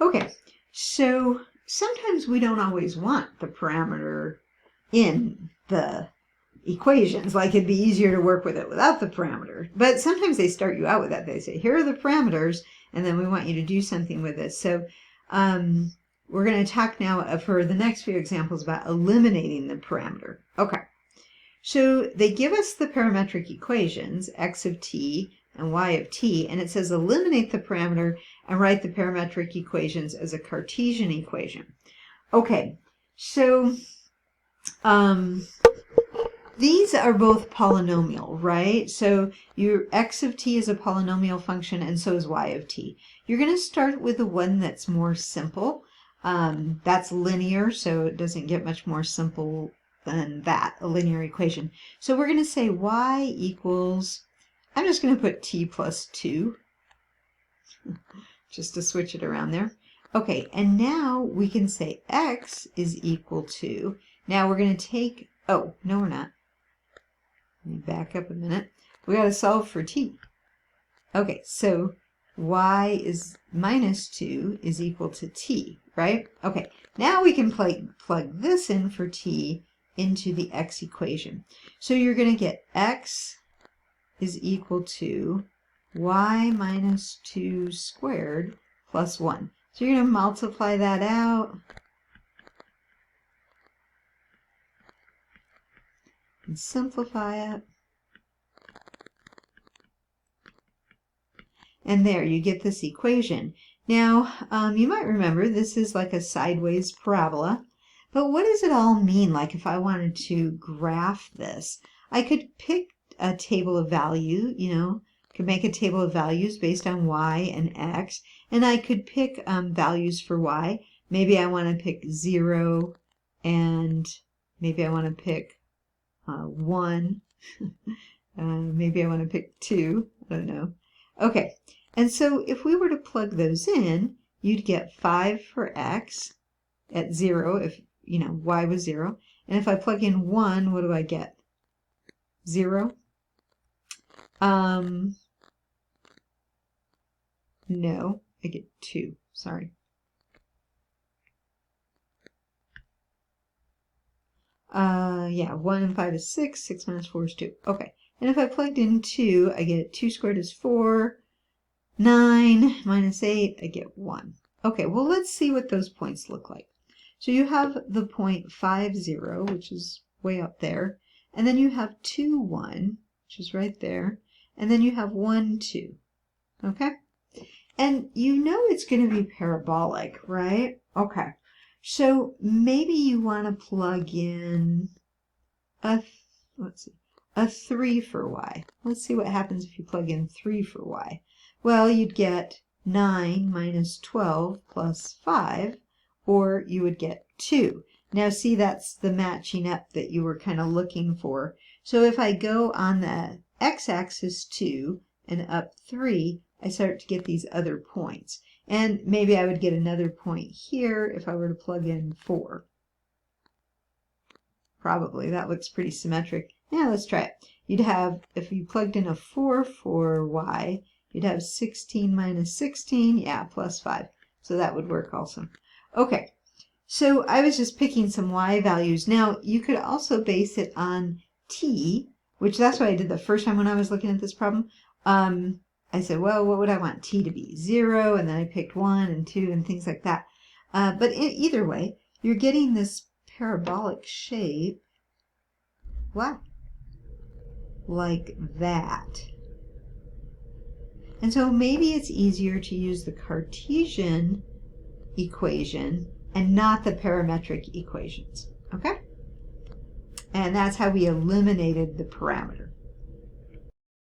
Okay, so sometimes we don't always want the parameter in the equations. Like, it'd be easier to work with it without the parameter. But sometimes they start you out with that. They say, here are the parameters, and then we want you to do something with this. So we're going to talk now for the next few examples about eliminating the parameter. Okay, so they give us the parametric equations, x of t and y of t, and it says eliminate the parameter and write the parametric equations as a Cartesian equation. Okay, so these are both polynomial, right? So your x of t is a polynomial function, and so is y of t. You're going to start with the one that's more simple. That's linear, so it doesn't get much more simple than that, a linear equation. So we're going to say y equals, I'm just going to put t plus 2, just to switch it around there. Okay, and now we can say x is equal to, now we're going to take, oh, no we're not. Let me back up a minute. We got to solve for t. Okay, so y is minus 2 is equal to t, right? Okay, now we can plug this in for t into the x equation. So you're going to get x is equal to y minus 2 squared plus 1. So you're going to multiply that out and simplify it. And there you get this equation. Now, you might remember this is like a sideways parabola. But what does it all mean? Like if I wanted to graph this, I could pick a table of value, could make a table of values based on y and x, and I could pick values for y. Maybe I want to pick 0, and maybe I want to pick 1. Maybe I want to pick 2. I don't know. Okay, and so if we were to plug those in, you'd get 5 for x at 0 if y was 0. And if I plug in 1, what do I get? 0. No, I get 2. Sorry. Yeah, 1 and 5 is 6. 6 minus 4 is 2. Okay. And if I plugged in 2, I get 2 squared is 4. 9 minus 8, I get 1. Okay, well, let's see what those points look like. So you have the point 5, 0, which is way up there. And then you have 2, 1, which is right there. And then you have 1, 2. Okay? And you know it's going to be parabolic, right? Okay. So maybe you want to plug in a 3 for y. Let's see what happens if you plug in 3 for y. Well, you'd get 9 minus 12 plus 5, or you would get 2. Now see, that's the matching up that you were kind of looking for. So if I go on the x-axis 2 and up 3, I start to get these other points. And maybe I would get another point here if I were to plug in 4. Probably. That looks pretty symmetric. Yeah, let's try it. You'd have, if you plugged in a 4 for y, you'd have 16 minus 16, yeah, plus 5. So that would work also. Okay, so I was just picking some y values. Now, you could also base it on t, which that's what I did the first time when I was looking at this problem. I said, well, what would I want t to be? 0, and then I picked 1 and 2 and things like that. But either way, you're getting this parabolic shape. What? Like that. And so maybe it's easier to use the Cartesian equation and not the parametric equations. Okay? And that's how we eliminated the parameter.